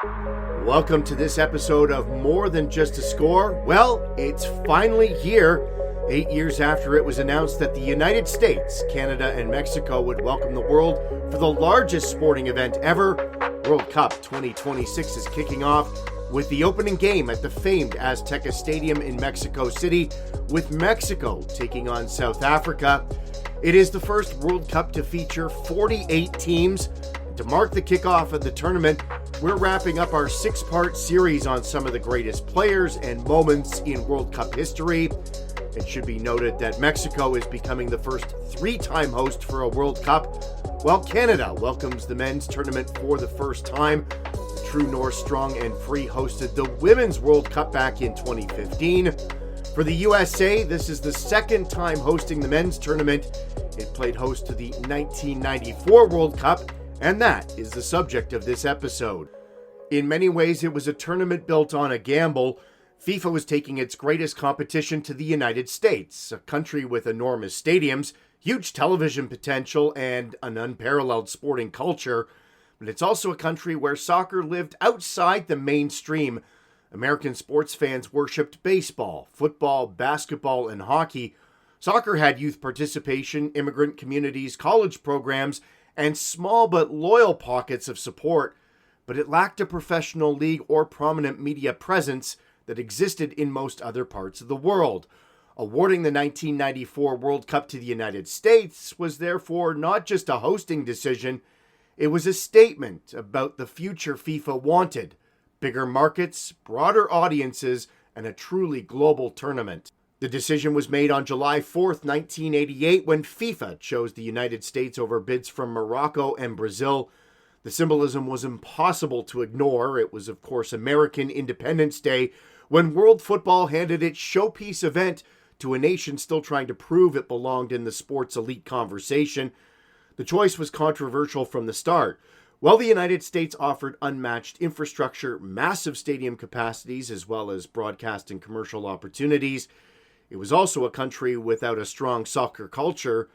Welcome to this episode of More Than Just a Score. Well, it's finally here, 8 years after it was announced that the United States, Canada, and Mexico would welcome the world for the largest sporting event ever. World Cup 2026 is kicking off with the opening game at the famed Azteca Stadium in Mexico City, with Mexico taking on South Africa. It is the first World Cup to feature 48 teams. To mark the kickoff of the tournament, we're wrapping up our six-part series on some of the greatest players and moments in World Cup history. It should be noted that Mexico is becoming the first three-time host for a World Cup, while Canada welcomes the men's tournament for the first time. The True North Strong and Free hosted the Women's World Cup back in 2015. For the USA, this is the second time hosting the men's tournament. It played host to the 1994 World Cup, and that is the subject of this episode. In many ways, it was a tournament built on a gamble. FIFA was taking its greatest competition to the United States, a country with enormous stadiums, huge television potential, and an unparalleled sporting culture. But it's also a country where soccer lived outside the mainstream. American sports fans worshipped baseball, football, basketball, and hockey. Soccer had youth participation, immigrant communities, college programs, and small but loyal pockets of support, but it lacked a professional league or prominent media presence that existed in most other parts of the world. Awarding the 1994 World Cup to the United States was therefore not just a hosting decision, it was a statement about the future FIFA wanted: bigger markets, broader audiences, and a truly global tournament. The decision was made on July 4th, 1988, when FIFA chose the United States over bids from Morocco and Brazil. The symbolism was impossible to ignore. It was, of course, American Independence Day, when world football handed its showpiece event to a nation still trying to prove it belonged in the sports elite conversation. The choice was controversial from the start. While the United States offered unmatched infrastructure, massive stadium capacities, as well as broadcast and commercial opportunities, it was also a country without a strong soccer culture.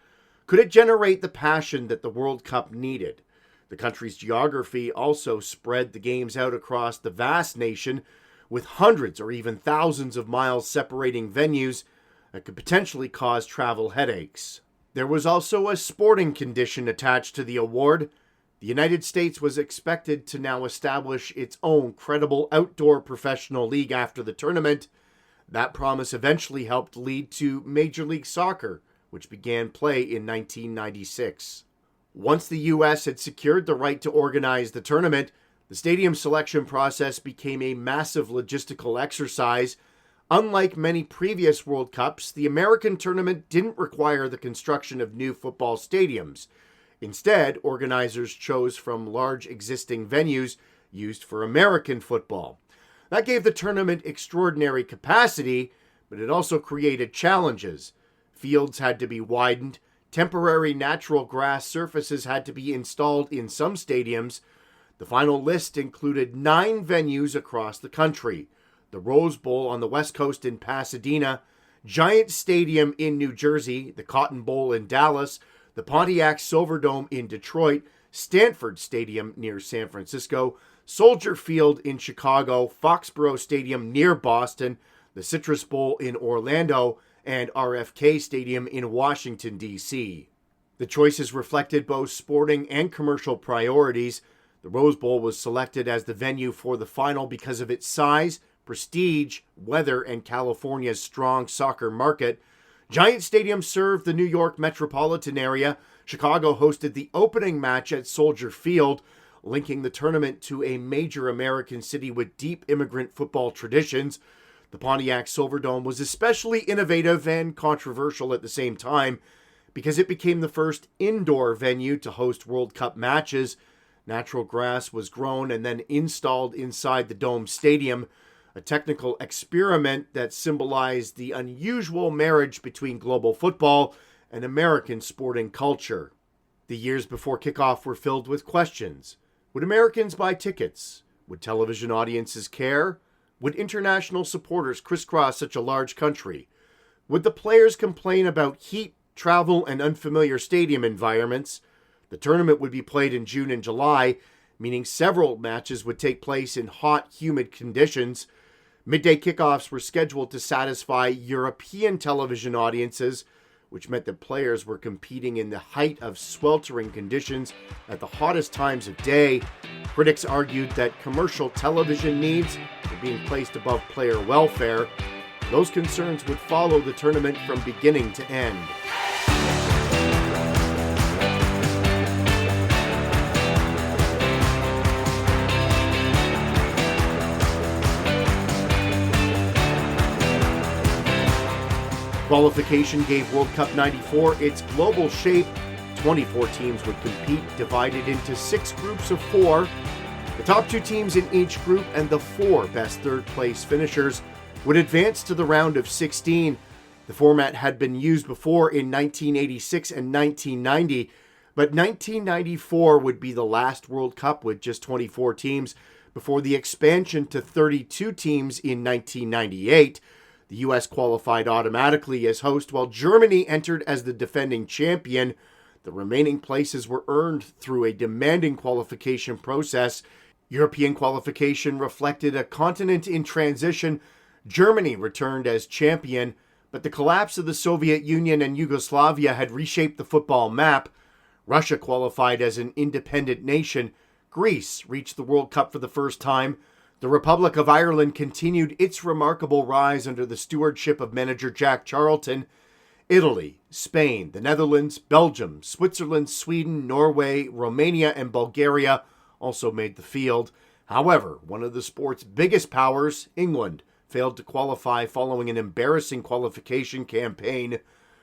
Could it generate the passion that the World Cup needed? The country's geography also spread the games out across the vast nation, with hundreds or even thousands of miles separating venues that could potentially cause travel headaches. There was also a sporting condition attached to the award. The United States was expected to now establish its own credible outdoor professional league after the tournament. That promise eventually helped lead to Major League Soccer, which began play in 1996. Once the U.S. had secured the right to organize the tournament, the stadium selection process became a massive logistical exercise. Unlike many previous World Cups, the American tournament didn't require the construction of new football stadiums. Instead, organizers chose from large existing venues used for American football. That gave the tournament extraordinary capacity, but it also created challenges. Fields had to be widened, temporary natural grass surfaces had to be installed in some stadiums. The final list included 9 venues across the country: the Rose Bowl on the West Coast in Pasadena, Giant Stadium in New Jersey, the Cotton Bowl in Dallas, the Pontiac Silverdome in Detroit, Stanford Stadium near San Francisco, Soldier Field in Chicago, Foxborough Stadium near Boston, the Citrus Bowl in Orlando, and RFK Stadium in Washington, D.C. The choices reflected both sporting and commercial priorities. The Rose Bowl was selected as the venue for the final because of its size, prestige, weather, and California's strong soccer market. Giant Stadium served the New York metropolitan area. Chicago hosted the opening match at Soldier Field, linking the tournament to a major American city with deep immigrant football traditions. The Pontiac Silverdome was especially innovative and controversial at the same time because it became the first indoor venue to host World Cup matches. Natural grass was grown and then installed inside the dome stadium, a technical experiment that symbolized the unusual marriage between global football and American sporting culture. The years before kickoff were filled with questions. Would Americans buy tickets? Would television audiences care? Would international supporters crisscross such a large country? Would the players complain about heat, travel, and unfamiliar stadium environments? The tournament would be played in June and July, meaning several matches would take place in hot, humid conditions. Midday kickoffs were scheduled to satisfy European television audiences, which meant that players were competing in the height of sweltering conditions at the hottest times of day. Critics argued that commercial television needs were being placed above player welfare. Those concerns would follow the tournament from beginning to end. Qualification gave World Cup '94 its global shape. 24 teams would compete, divided into 6 groups of 4. The top 2 teams in each group and the 4 best third-place finishers would advance to the round of 16. The format had been used before in 1986 and 1990, but 1994 would be the last World Cup with just 24 teams before the expansion to 32 teams in 1998. The U.S. qualified automatically as host, while Germany entered as the defending champion. The remaining places were earned through a demanding qualification process. European qualification reflected a continent in transition. Germany returned as champion, but the collapse of the Soviet Union and Yugoslavia had reshaped the football map. Russia qualified as an independent nation. Greece reached the World Cup for the first time. The Republic of Ireland continued its remarkable rise under the stewardship of manager Jack Charlton. Italy, Spain, the Netherlands, Belgium, Switzerland, Sweden, Norway, Romania, and Bulgaria also made the field. However, one of the sport's biggest powers, England, failed to qualify following an embarrassing qualification campaign.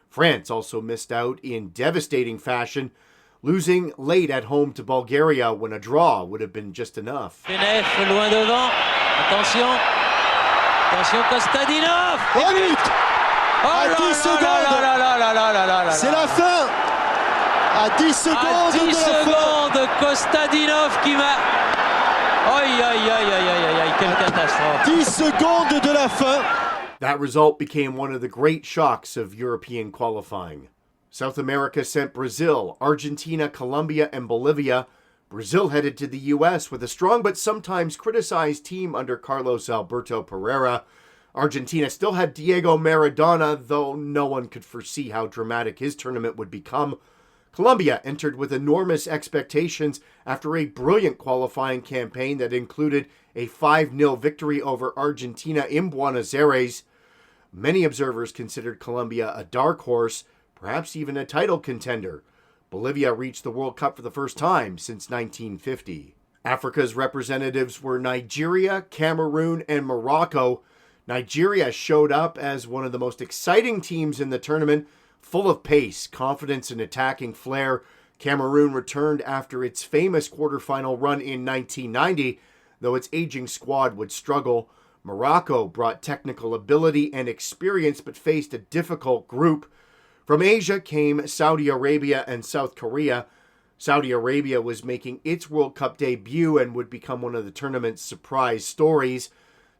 France also missed out in devastating fashion, losing late at home to Bulgaria when a draw would have been just enough. Fenef, loin devant. Attention. Attention, Kostadinov. À 10 secondes. C'est la fin. À 10 secondes. À 10 secondes, Kostadinov qui m'a... Aïe, aïe, aïe, aïe, aïe, aïe, quelle catastrophe. 10 secondes de la fin. That result became one of the great shocks of European qualifying. South America sent Brazil, Argentina, Colombia, and Bolivia. Brazil headed to the U.S. with a strong but sometimes criticized team under Carlos Alberto Pereira. Argentina still had Diego Maradona, though no one could foresee how dramatic his tournament would become. Colombia entered with enormous expectations after a brilliant qualifying campaign that included a 5-0 victory over Argentina in Buenos Aires. Many observers considered Colombia a dark horse, perhaps even a title contender. Bolivia reached the World Cup for the first time since 1950. Africa's representatives were Nigeria, Cameroon, and Morocco. Nigeria showed up as one of the most exciting teams in the tournament, full of pace, confidence, and attacking flair. Cameroon returned after its famous quarterfinal run in 1990, though its aging squad would struggle. Morocco brought technical ability and experience but faced a difficult group. From Asia came Saudi Arabia and South Korea. Saudi Arabia was making its World Cup debut and would become one of the tournament's surprise stories.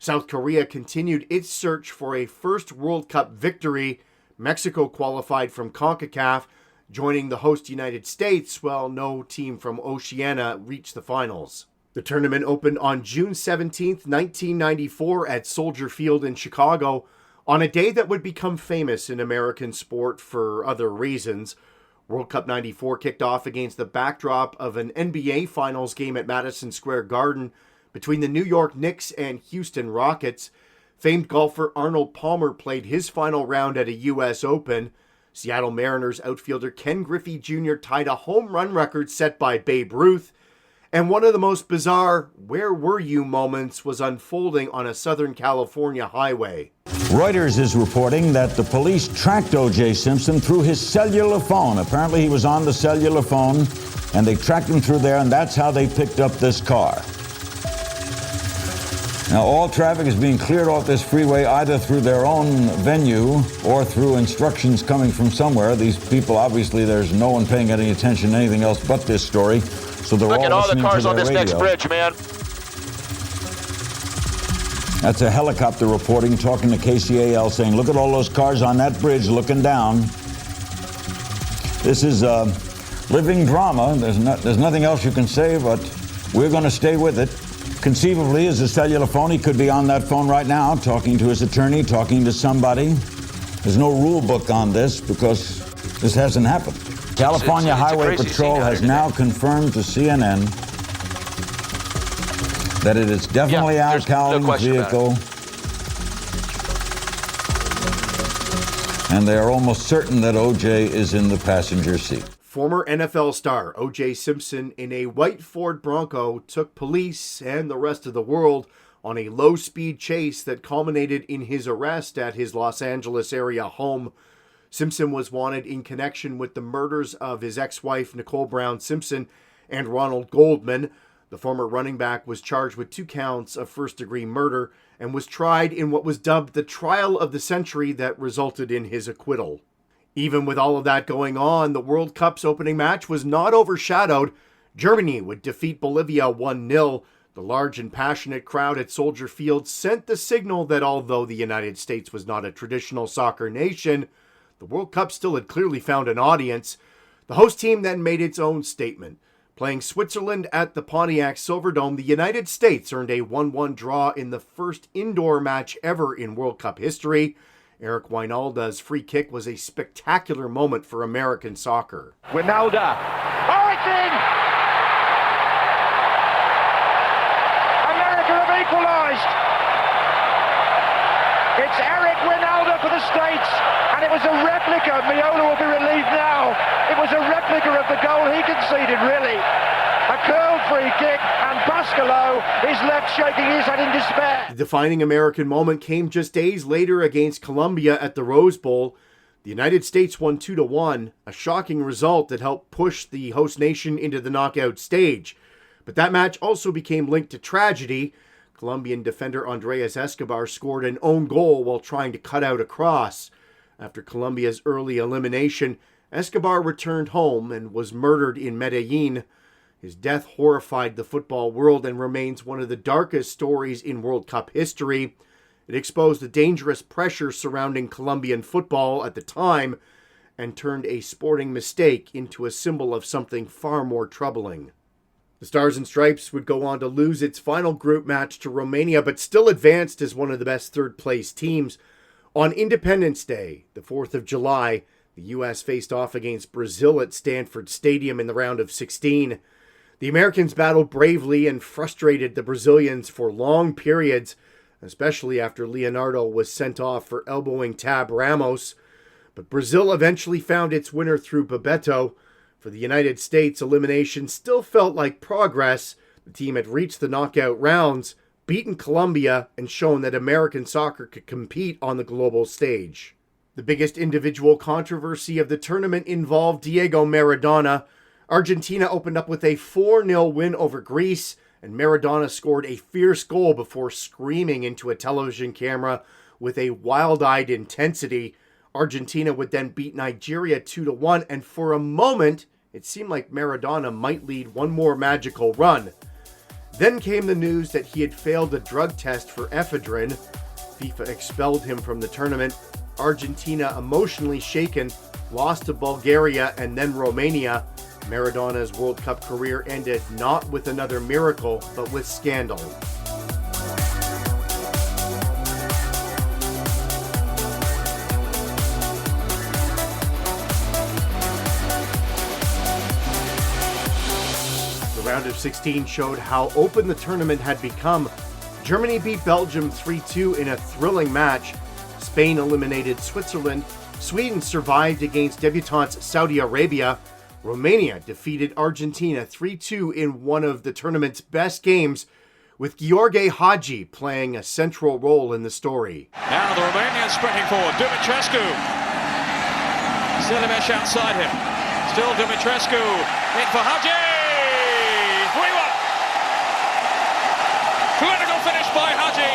South Korea continued its search for a first World Cup victory. Mexico qualified from CONCACAF, joining the host United States, while no team from Oceania reached the finals. The tournament opened on June 17, 1994 at Soldier Field in Chicago, on a day that would become famous in American sport for other reasons. World Cup '94 kicked off against the backdrop of an NBA Finals game at Madison Square Garden between the New York Knicks and Houston Rockets. Famed golfer Arnold Palmer played his final round at a U.S. Open. Seattle Mariners outfielder Ken Griffey Jr. tied a home run record set by Babe Ruth. And one of the most bizarre "where were you" moments was unfolding on a Southern California highway. Reuters is reporting that the police tracked O.J. Simpson through his cellular phone. Apparently he was on the cellular phone, and they tracked him through there, and that's how they picked up this car. Now, all traffic is being cleared off this freeway either through their own venue or through instructions coming from somewhere. These people, obviously, there's no one paying any attention to anything else but this story. So they're Look at all the listening cars to on their this next radio. bridge, man. That's a helicopter reporting, talking to KCAL, saying, look at all those cars on that bridge looking down. This is living drama. There's nothing else you can say, but We're going to stay with it. Conceivably, as a cellular phone, he could be on that phone right now, talking to his attorney, talking to somebody. There's no rule book on this because this hasn't happened. California Highway Patrol has now confirmed to CNN that it is definitely Al Cowling's vehicle. And they are almost certain that O.J. is in the passenger seat. Former NFL star O.J. Simpson in a white Ford Bronco took police and the rest of the world on a low-speed chase that culminated in his arrest at his Los Angeles area home. Simpson was wanted in connection with the murders of his ex-wife Nicole Brown Simpson and Ronald Goldman. The former running back was charged with 2 counts of first-degree murder and was tried in what was dubbed the trial of the century that resulted in his acquittal. Even with all of that going on, the World Cup's opening match was not overshadowed. Germany would defeat Bolivia 1-0. The large and passionate crowd at Soldier Field sent the signal that although the United States was not a traditional soccer nation, the World Cup still had clearly found an audience. The host team then made its own statement. Playing Switzerland at the Pontiac Silverdome, the United States earned a 1-1 draw in the first indoor match ever in World Cup history. Eric Wijnaldum's free kick was a spectacular moment for American soccer. Wijnaldum. Oh, it's in! America have equalised. It's Eric Wijnaldum for the States, and it was a replica. Miola will be relieved now. It was a replica of the goal he conceded, really. A curled free kick, and Bascalo is left shaking his head in despair. The defining American moment came just days later against Colombia at the Rose Bowl. The United States won 2-1, a shocking result that helped push the host nation into the knockout stage. But that match also became linked to tragedy. Colombian defender Andres Escobar scored an own goal while trying to cut out a cross. After Colombia's early elimination, Escobar returned home and was murdered in Medellin. His death horrified the football world and remains one of the darkest stories in World Cup history. It exposed the dangerous pressure surrounding Colombian football at the time and turned a sporting mistake into a symbol of something far more troubling. The Stars and Stripes would go on to lose its final group match to Romania, but still advanced as one of the best third-place teams. On Independence Day, the 4th of July, the U.S. faced off against Brazil at Stanford Stadium in the round of 16. The Americans battled bravely and frustrated the Brazilians for long periods, especially after Leonardo was sent off for elbowing Tab Ramos. But Brazil eventually found its winner through Bebeto. For the United States, elimination still felt like progress. The team had reached the knockout rounds, beaten Colombia, and shown that American soccer could compete on the global stage. The biggest individual controversy of the tournament involved Diego Maradona. Argentina opened up with a 4-0 win over Greece, and Maradona scored a fierce goal before screaming into a television camera with a wild-eyed intensity. Argentina would then beat Nigeria 2-1, and for a moment, it seemed like Maradona might lead one more magical run. Then came the news that he had failed a drug test for ephedrine. FIFA expelled him from the tournament. Argentina, emotionally shaken, lost to Bulgaria and then Romania. Maradona's World Cup career ended not with another miracle, but with scandal. The round of 16 showed how open the tournament had become. Germany beat Belgium 3-2 in a thrilling match. Spain eliminated Switzerland. Sweden survived against debutantes Saudi Arabia. Romania defeated Argentina 3-2 in one of the tournament's best games, with Gheorghe Hagi playing a central role in the story. Now the Romanians sprinting forward. Dumitrescu. Selimesh outside him. Still Dumitrescu. In for Hagi. 3-1. Clinical finish by Hagi.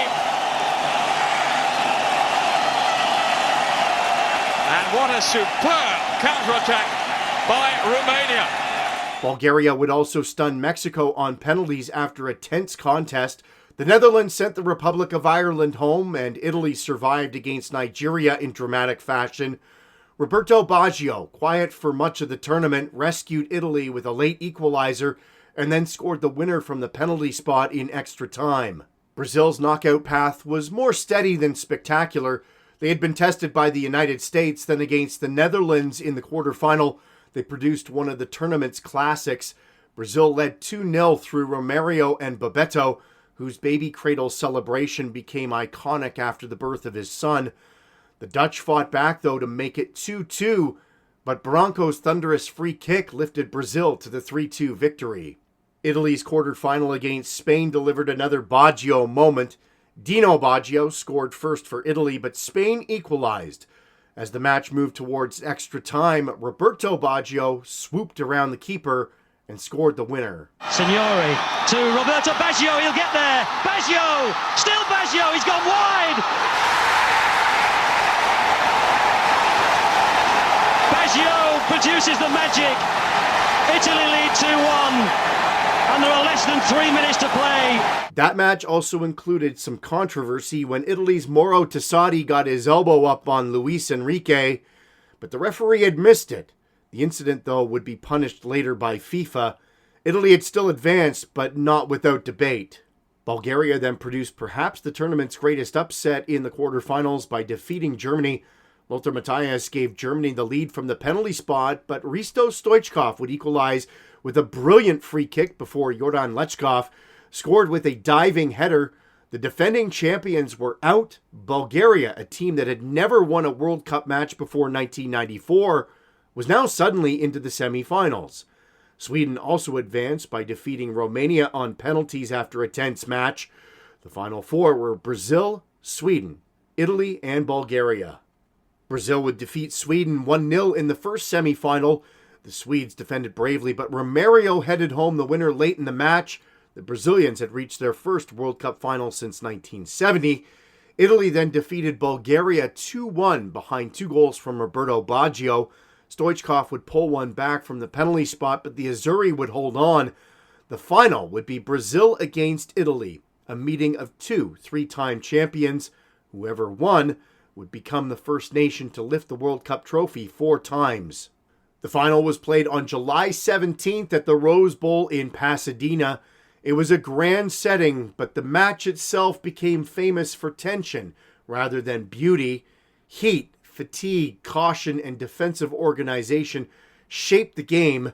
And what a superb counter-attack by Romania. Bulgaria would also stun Mexico on penalties after a tense contest. The Netherlands sent the Republic of Ireland home, and Italy survived against Nigeria in dramatic fashion. Roberto Baggio, quiet for much of the tournament, rescued Italy with a late equalizer and then scored the winner from the penalty spot in extra time. Brazil's knockout path was more steady than spectacular. They had been tested by the United States, then against the Netherlands in the quarterfinal. They produced one of the tournament's classics. Brazil led 2-0 through Romario and Bebeto, whose baby cradle celebration became iconic after the birth of his son. The Dutch fought back, though, to make it 2-2, but Branco's thunderous free kick lifted Brazil to the 3-2 victory. Italy's quarterfinal against Spain delivered another Baggio moment. Dino Baggio scored first for Italy, but Spain equalized. As the match moved towards extra time, Roberto Baggio swooped around the keeper and scored the winner. Signori to Roberto Baggio, he'll get there. Baggio, still Baggio, he's gone wide. Baggio produces the magic. Italy lead 2-1. And there are less than 3 minutes to play. That match also included some controversy when Italy's Mauro Tassati got his elbow up on Luis Enrique, but the referee had missed it. The incident, though, would be punished later by FIFA. Italy had still advanced, but not without debate. Bulgaria then produced perhaps the tournament's greatest upset in the quarterfinals by defeating Germany. Lothar Matthäus gave Germany the lead from the penalty spot, but Risto Stoichkov would equalize with a brilliant free kick before Jordan Lechkov scored with a diving header. The defending champions were out. Bulgaria, a team that had never won a World Cup match before 1994, was now suddenly into the semi-finals. Sweden also advanced by defeating Romania on penalties after a tense match. The final four were Brazil, Sweden, Italy, and Bulgaria. Brazil would defeat Sweden 1-0 in the first semi-final. The Swedes defended bravely, but Romario headed home the winner late in the match. The Brazilians had reached their first World Cup final since 1970. Italy then defeated Bulgaria 2-1 behind 2 goals from Roberto Baggio. Stoichkov would pull one back from the penalty spot, but the Azzurri would hold on. The final would be Brazil against Italy, a meeting of 2 three-time champions. Whoever won would become the first nation to lift the World Cup trophy 4 times. The final was played on July 17th at the Rose Bowl in Pasadena. It was a grand setting, but the match itself became famous for tension rather than beauty. Heat, fatigue, caution, and defensive organization shaped the game.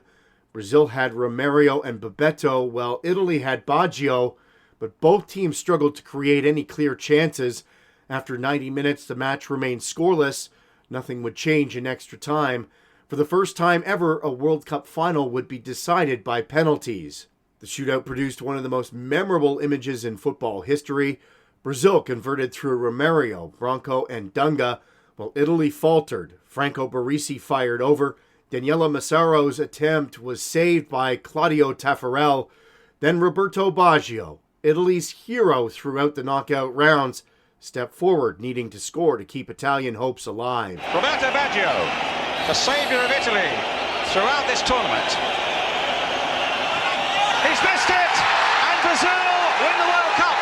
Brazil had Romario and Bebeto, while Italy had Baggio, but both teams struggled to create any clear chances. After 90 minutes, the match remained scoreless. Nothing would change in extra time. For the first time ever, a World Cup final would be decided by penalties. The shootout produced one of the most memorable images in football history. Brazil converted through Romario, Branco, and Dunga, while Italy faltered. Franco Baresi fired over. Daniela Massaro's attempt was saved by Claudio Taffarel. Then Roberto Baggio, Italy's hero throughout the knockout rounds, stepped forward, needing to score to keep Italian hopes alive. Roberto Baggio, the saviour of Italy throughout this tournament. He's missed it, and Brazil win the World Cup.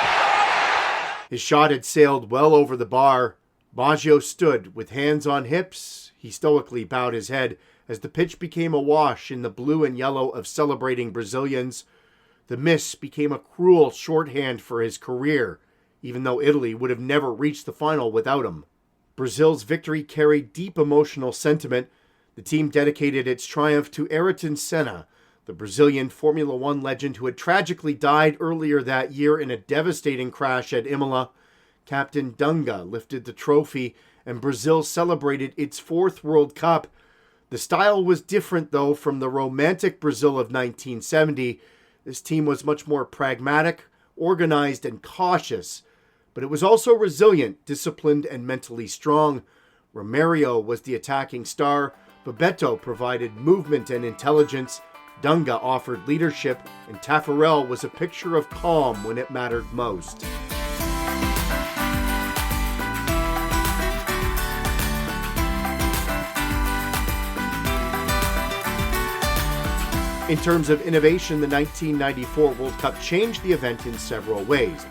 His shot had sailed well over the bar. Baggio stood with hands on hips. He stoically bowed his head as the pitch became awash in the blue and yellow of celebrating Brazilians. The miss became a cruel shorthand for his career, even though Italy would have never reached the final without him. Brazil's victory carried deep emotional sentiment. The team dedicated its triumph to Ayrton Senna, the Brazilian Formula One legend who had tragically died earlier that year in a devastating crash at Imola. Captain Dunga lifted the trophy, and Brazil celebrated its 4th World Cup. The style was different, though, from the romantic Brazil of 1970. This team was much more pragmatic, organized, and cautious. But it was also resilient, disciplined, and mentally strong. Romario was the attacking star. Bebeto provided movement and intelligence. Dunga offered leadership, and Taffarel was a picture of calm when it mattered most. In terms of innovation, the 1994 World Cup changed the event in several ways.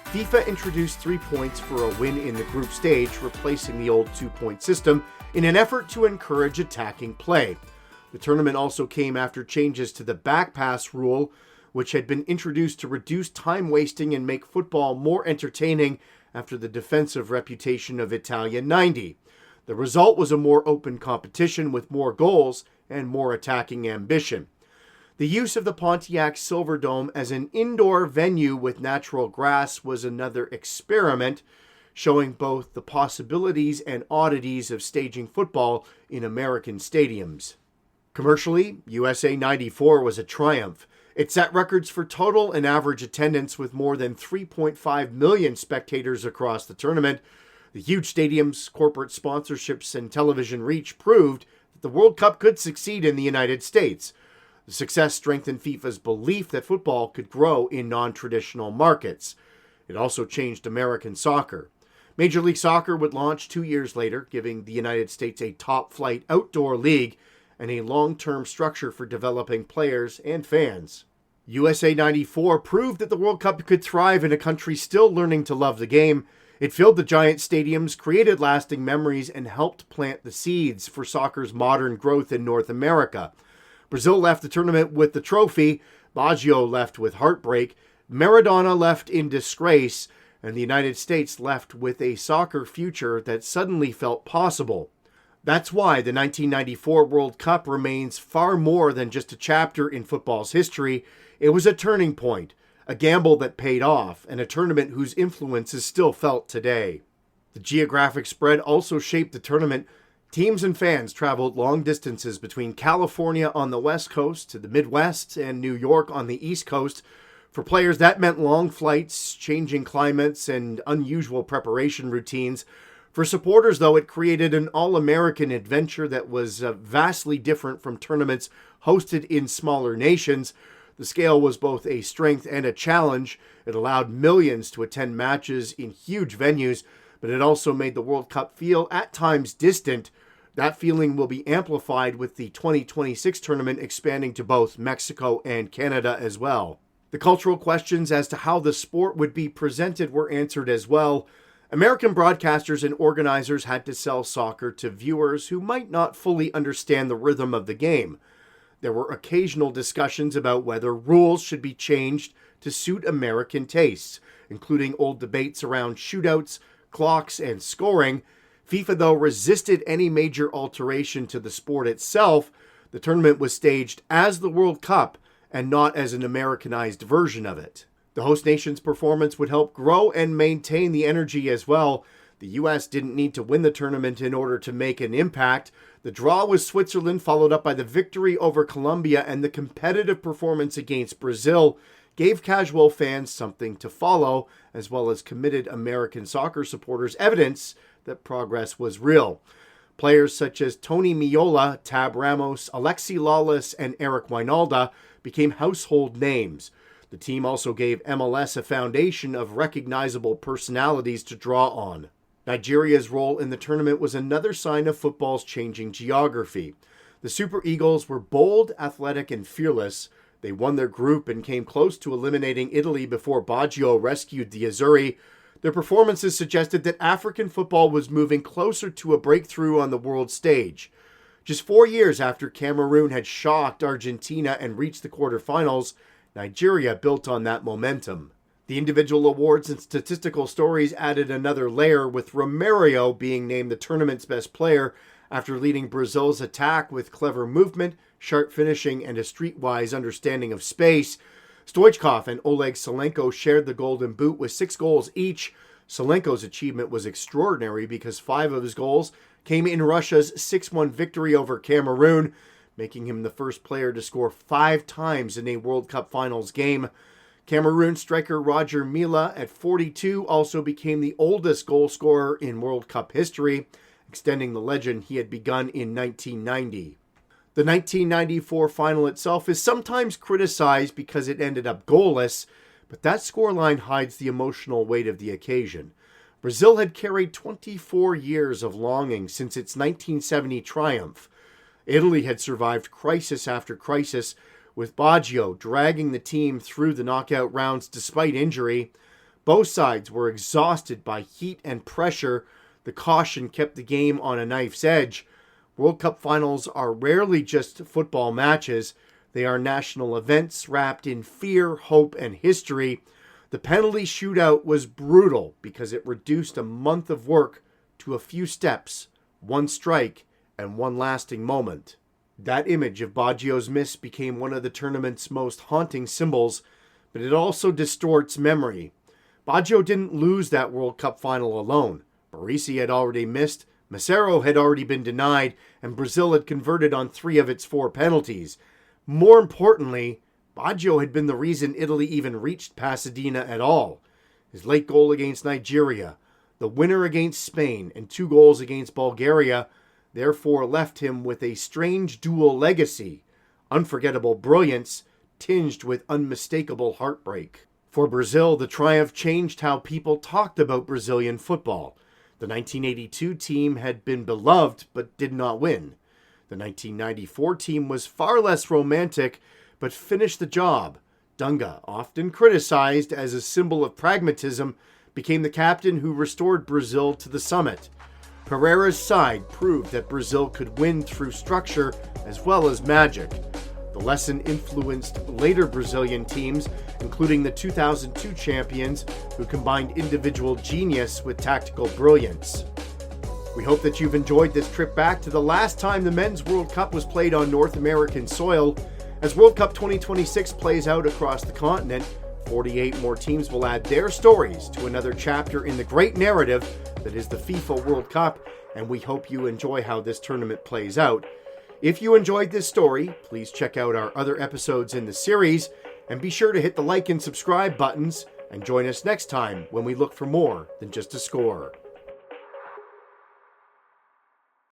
FIFA introduced 3 points for a win in the group stage, replacing the old 2-point system in an effort to encourage attacking play. The tournament also came after changes to the back pass rule, which had been introduced to reduce time wasting and make football more entertaining after the defensive reputation of Italia 90. The result was a more open competition with more goals and more attacking ambition. The use of the Pontiac Silverdome as an indoor venue with natural grass was another experiment, showing both the possibilities and oddities of staging football in American stadiums. Commercially, USA 94 was a triumph. It set records for total and average attendance with more than 3.5 million spectators across the tournament. The huge stadiums, corporate sponsorships, and television reach proved that the World Cup could succeed in the United States. The success strengthened FIFA's belief that football could grow in non-traditional markets. It also changed American soccer. Major League Soccer would launch 2 years later, giving the United States a top-flight outdoor league and a long-term structure for developing players and fans. USA 94 proved that the World Cup could thrive in a country still learning to love the game. It filled the giant stadiums, created lasting memories, and helped plant the seeds for soccer's modern growth in North America. Brazil left the tournament with the trophy, Baggio left with heartbreak, Maradona left in disgrace, and the United States left with a soccer future that suddenly felt possible. That's why the 1994 World Cup remains far more than just a chapter in football's history. It was a turning point, a gamble that paid off, and a tournament whose influence is still felt today. The geographic spread also shaped the tournament. Teams and fans traveled long distances between California on the West Coast to the Midwest and New York on the East Coast. For players, that meant long flights, changing climates, and unusual preparation routines. For supporters, though, it created an all-American adventure that was vastly different from tournaments hosted in smaller nations. The scale was both a strength and a challenge. It allowed millions to attend matches in huge venues, but it also made the World Cup feel at times distant. That feeling will be amplified with the 2026 tournament expanding to both Mexico and Canada as well. The cultural questions as to how the sport would be presented were answered as well. American broadcasters and organizers had to sell soccer to viewers who might not fully understand the rhythm of the game. There were occasional discussions about whether rules should be changed to suit American tastes, including old debates around shootouts, clocks, and scoring. FIFA, though, resisted any major alteration to the sport itself. The tournament was staged as the World Cup and not as an Americanized version of it. The host nation's performance would help grow and maintain the energy as well. The U.S. didn't need to win the tournament in order to make an impact. The draw with Switzerland, followed up by the victory over Colombia and the competitive performance against Brazil, gave casual fans something to follow, as well as committed American soccer supporters evidence that progress was real. Players such as Tony Meola, Tab Ramos, Alexi Lawless, and Eric Wijnaldum became household names. The team also gave MLS a foundation of recognizable personalities to draw on. Nigeria's role in the tournament was another sign of football's changing geography. The Super Eagles were bold, athletic, and fearless. They won their group and came close to eliminating Italy before Baggio rescued the Azzurri. Their performances suggested that African football was moving closer to a breakthrough on the world stage. Just 4 years after Cameroon had shocked Argentina and reached the quarterfinals, Nigeria built on that momentum. The individual awards and statistical stories added another layer, with Romario being named the tournament's best player after leading Brazil's attack with clever movement, sharp finishing, and a streetwise understanding of space. Stoichkov and Oleg Salenko shared the Golden Boot with 6 goals each. Salenko's achievement was extraordinary because 5 of his goals came in Russia's 6-1 victory over Cameroon, making him the first player to score 5 times in a World Cup Finals game. Cameroon striker Roger Milla at 42 also became the oldest goal scorer in World Cup history, extending the legend he had begun in 1990. The 1994 final itself is sometimes criticized because it ended up goalless, but that scoreline hides the emotional weight of the occasion. Brazil had carried 24 years of longing since its 1970 triumph. Italy had survived crisis after crisis, with Baggio dragging the team through the knockout rounds despite injury. Both sides were exhausted by heat and pressure. The caution kept the game on a knife's edge. World Cup finals are rarely just football matches. They are national events wrapped in fear, hope, and history. The penalty shootout was brutal because it reduced a month of work to a few steps, one strike, and one lasting moment. That image of Baggio's miss became one of the tournament's most haunting symbols, but it also distorts memory. Baggio didn't lose that World Cup final alone. Baresi had already missed, Massaro had already been denied, and Brazil had converted on 3 of its 4 penalties. More importantly, Baggio had been the reason Italy even reached Pasadena at all. His late goal against Nigeria, the winner against Spain, and 2 goals against Bulgaria therefore left him with a strange dual legacy, unforgettable brilliance tinged with unmistakable heartbreak. For Brazil, the triumph changed how people talked about Brazilian football. The 1982 team had been beloved but did not win. The 1994 team was far less romantic but finished the job. Dunga, often criticized as a symbol of pragmatism, became the captain who restored Brazil to the summit. Pereira's side proved that Brazil could win through structure as well as magic. The lesson influenced later Brazilian teams, including the 2002 champions, who combined individual genius with tactical brilliance. We hope that you've enjoyed this trip back to the last time the Men's World Cup was played on North American soil. As World Cup 2026 plays out across the continent, 48 more teams will add their stories to another chapter in the great narrative that is the FIFA World Cup, and we hope you enjoy how this tournament plays out. If you enjoyed this story, please check out our other episodes in the series, and be sure to hit the like and subscribe buttons, and join us next time when we look for more than just a score.